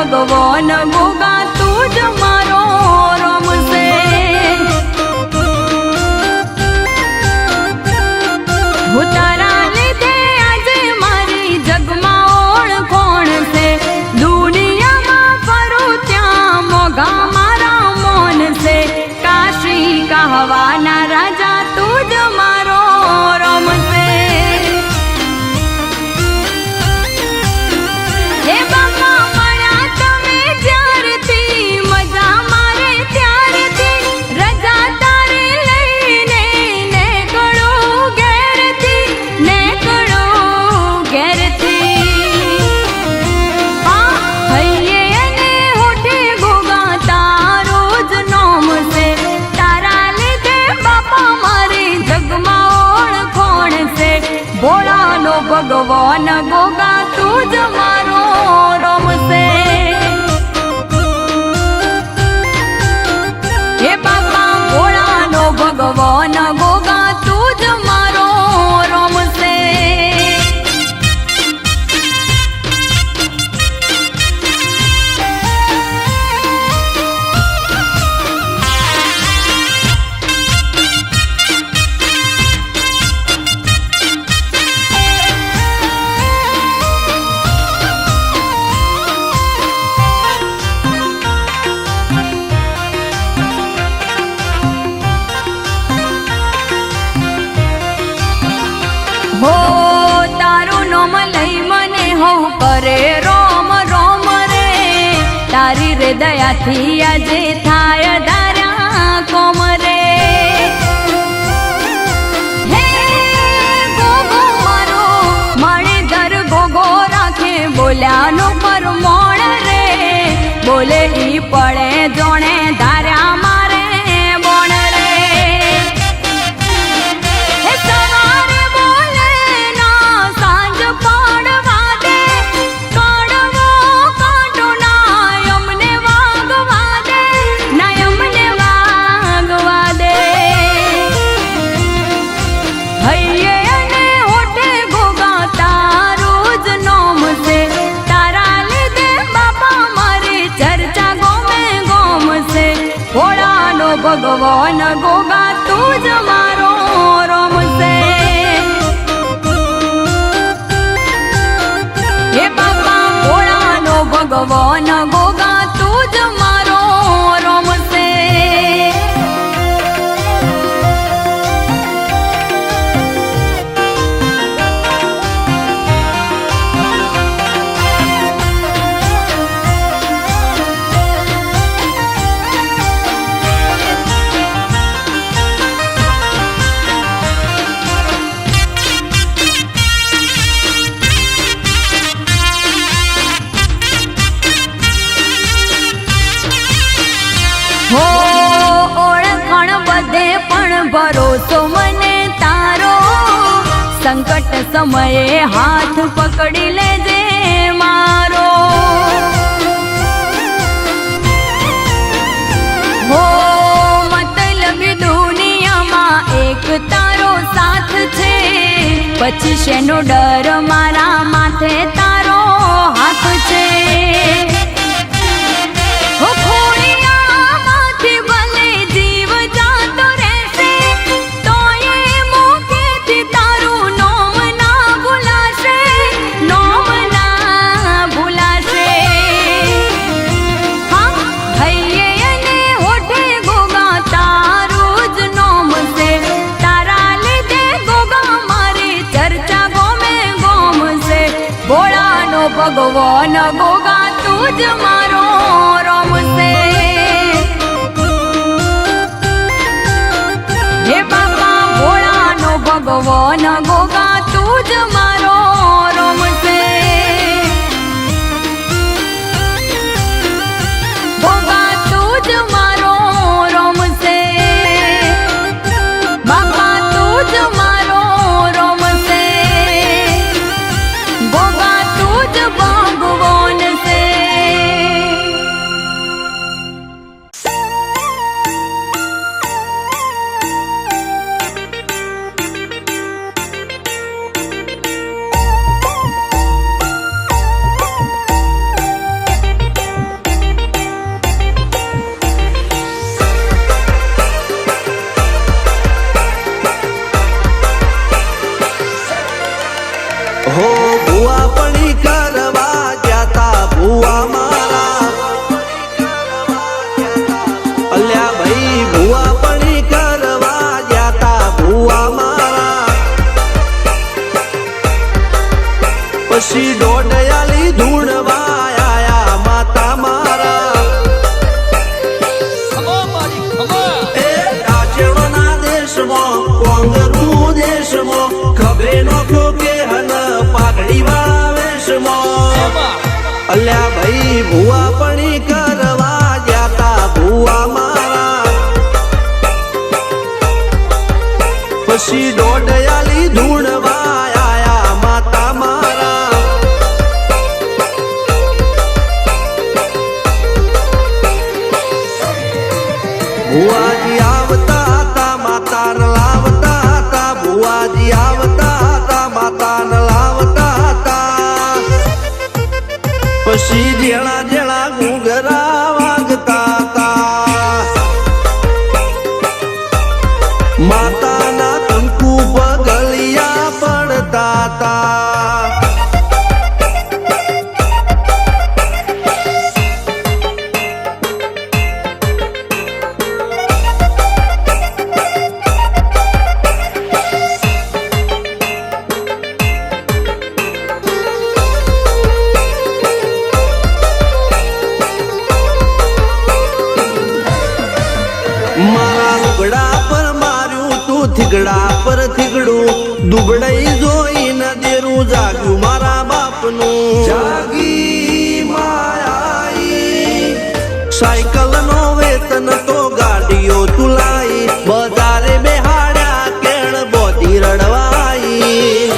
ભગવાન ગોગા તું જ મારો રમશે. હું તારા લીધે આજે મારી જગમાં ઓળખોણ છે. દુનિયામાં ફરું ત્યાં મોઘા મારા મોન છે. કાશી કહાવાના રાજા તું જ મારો રમશે. હે બાપા મળ્યા તમે જ્યારથી મજા મારે ત્યારથી રજા તારે લઈને નીકળો ઘેરથી હૈયે અને હોઠે ગોગા તારો જ નોમ છે. તારા લીધે બાપા મારે જગમાં ઓળખોણ છે. ભોળાનો ભગવાન ગોગા તું જ મારો રમશે. હે બાપા ભોળાનો ભગવાન ગોગા તું જ મારો રમશે. હો તારું નામ લઈ મને હો કરે રોમ રોમ રે. તારી રે દયાથી આજે થાય ધાર્યા કોમ રે. હે ગોગો મારો મળે દર ગોગો રાખે બોલ્યાનો પરમોણ રે. બોલે ઈ પડે જોણે ધાર્યા મારે બોણ રે. હે સવારે બોલે ના સાંજ પાડવા દે. કાઢવો કાઢો ના અમને વાગવા દે. ના અમને વાગવા દે. હૈયે અને હોઠે ગોગા તારું જ નોમ છે. તારા લીધે બાપા મારી ચર્ચા ગોમે ગોમ છે. ભોળાનો ભગવાન ગોગા તું જ મારો રમશે. હે બાપા ભોળાનો ભગવાન ગોગા તું જ મારો રમશે. હો ઓળખાણ બધે પણ ભરોસો મને તારો. સંકટ સમયે હાથ પકડી લેજે મારો. હો મતલબી દુનિયામાં એક તારો સાથ છે. પછી શેનો ડર મારા માથે તારો હાથ છે. હો ખોડિયામાંથી ભલે જીવ જાતો રહેશે તોય મુખેથી તારું નોમ ના ભૂલાશે. નોમ ના ભૂલાશે. હા હૈયે અને હોઠે ગોગા તારું જ નોમ છે. તારા લીધે ગોગા મારી ચર્ચા ગોમે ગોમ છે. ભોળાનો ભગવાન ગોગા તું જ મારો રમશે. હે બાપા ભોળાનો ભગવાન ગોગા તું જ મારો રમશે. ગોગા તું જ મારો રમશે. બાપા તું જ મારો રમશે. ગોગા તું જ ભગવાન છે. ભુવા પણી કરવા જાતા ભુવા મારા અલ્યા ભાઈ ભુવા પણી કરવા જાતા ભુવા મારા પછી દોડયાલી ધૂણવા આયા માતા મારા એ કાચેડોના દેશમાં કોંગરું દેશમાં ખભે નોખો કે હન પાઘડી વાવેશમાં અલ્યા ભાઈ ભુવા પણી કરવા જાતા ભુવા મારા પછી દોડયાલી ધૂણવા આયા માતા મારા ભુવાજી આવતા હતા માતા ન લાવતા હતા ભુવાજી આવતા હતા માતા ન લાવતા હતા પછી જેણા જેણા ઘૂંઘરા વાગતા હતા માતાના કંકુ પગલિયા પડતા હતા મારા લુગડા પર માર્યું તું થીગડા પર થીગડું દુબળાઈ જોઈને દેરું જાગ્યું મારા બાપનું જાગી માયાઈ સાયકલ નો વેતન તો ગાડીઓ તુલાઈ બજારે બેહાડ્યા કેણ બોધી રડવાઈ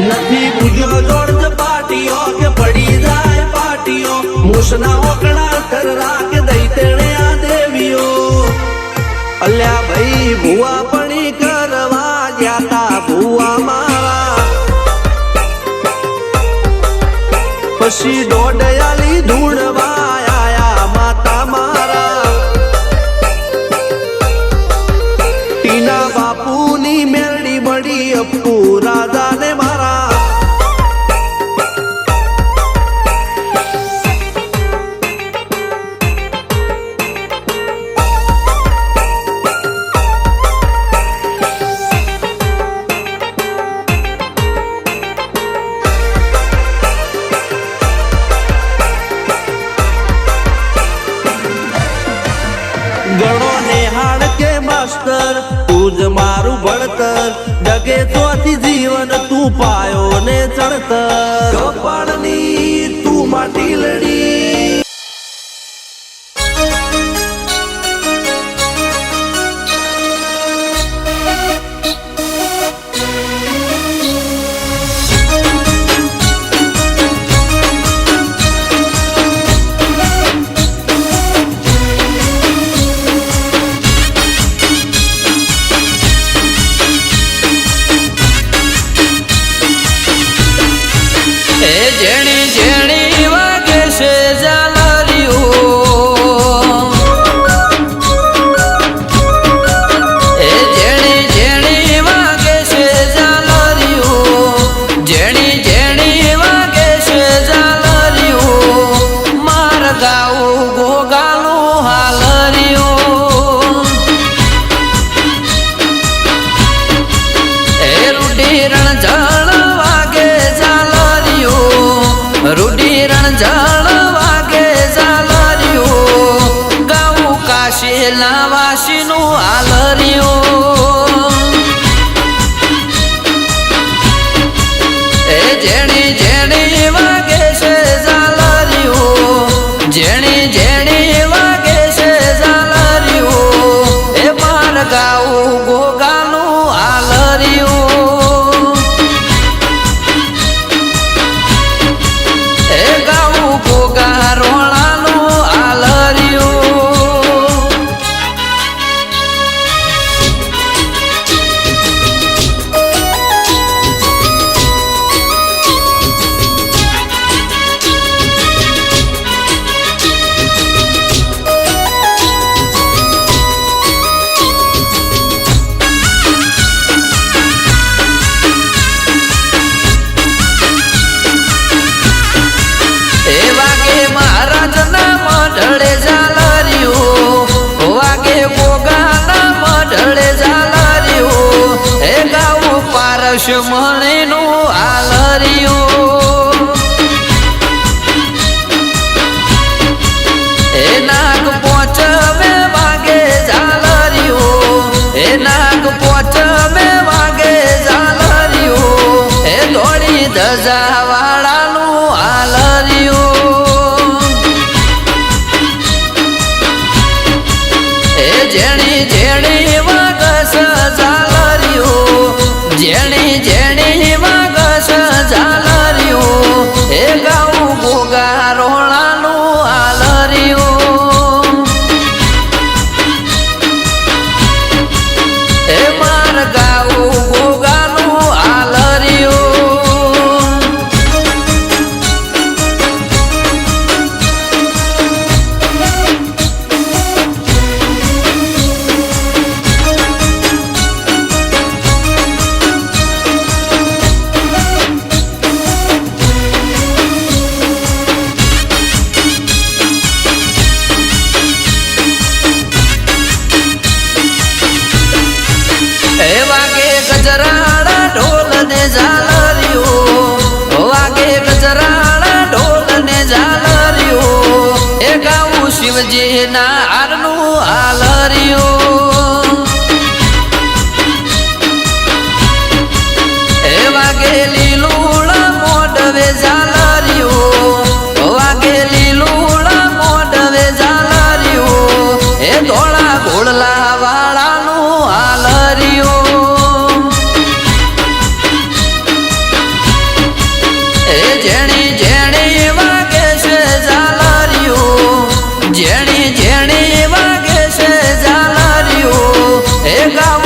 નથી પૂજ્યો જોડજ પાટીઓ કે પડી જાય પાટીઓ મૂસના ઓકડા થરરા કે દઈ તેણે આ દેવીઓ અલ્યા ભાઈ ભુવા પણી કરવા જાતા ભુવા મારા પછી દોડયાલી ધૂણવા આયા માતા મારા ટીના બાપુની મેરડી મળી અપ્પુ રાજાને મારા ગણો નેહાળ કે માસ્ટર તું જ મારું ભણતર ડગે તોથી જીવન તું પાયો ને ચણતર કપાળની તું માટી લડી જેણી જેણી વાગે છે ઝાલરીઓ એ જેણી જેણી વાગે છે ઝાલરીઓ જેણી જેણી વાગે છે ઝાલરીઓ માર ગાવું ગોગાલું હાલરીઓ એ રૂડી રણઝાળ વાગે ઝાલરીઓ રૂડી રણઝાળ વાગે ઝાલરીઓ ગાવું કાશીના વાસીનું હાલરીઓ એ જેણી જેણી વાગે છે ઝાલરીઓ જેણી જેણી વાગે છે ઝાલરીઓ એ માર ગાવું ગોગાનું હાલરીઓ એ ગાવું ગોગા રોણાનું આલરીઓ લક્ષ્મણીનું આલરિયું એ નાગ પોચમે વાગે ઝાલરિયું એ નાગ પોચમે વાગે ઝાલરિયું એ દોડી ધજા વાળાનું આલરિયું એ જેણી જેણી વાગસ ઝાલરિયું જેણી જેણી વાગસ ઝાલરિયું એ ગાઉં ગોગા રોણાનું આલરિયું એ માર ગાઉં ગોગાનું આલરિયું એ વાગે ગજરાડા ઢોલ ને ઝાલરિયું વાગે ગજરાડા ઢોલ ને ઝાલરિયું એ ગાવું શિવજીના હારનું આલરિયું એ વાગે લીલુડા મોઢવે ઝાલરિયું વાગે લીલુડા મોઢવે ઝાલરિયું એ ધોળા ઘોડલા વાળાનું આલરિયું એ જેણી જેણી વાગે છે ઝાલરિયું જેણી જેણી વાગે છે ઝાલરિયું એ ગાવ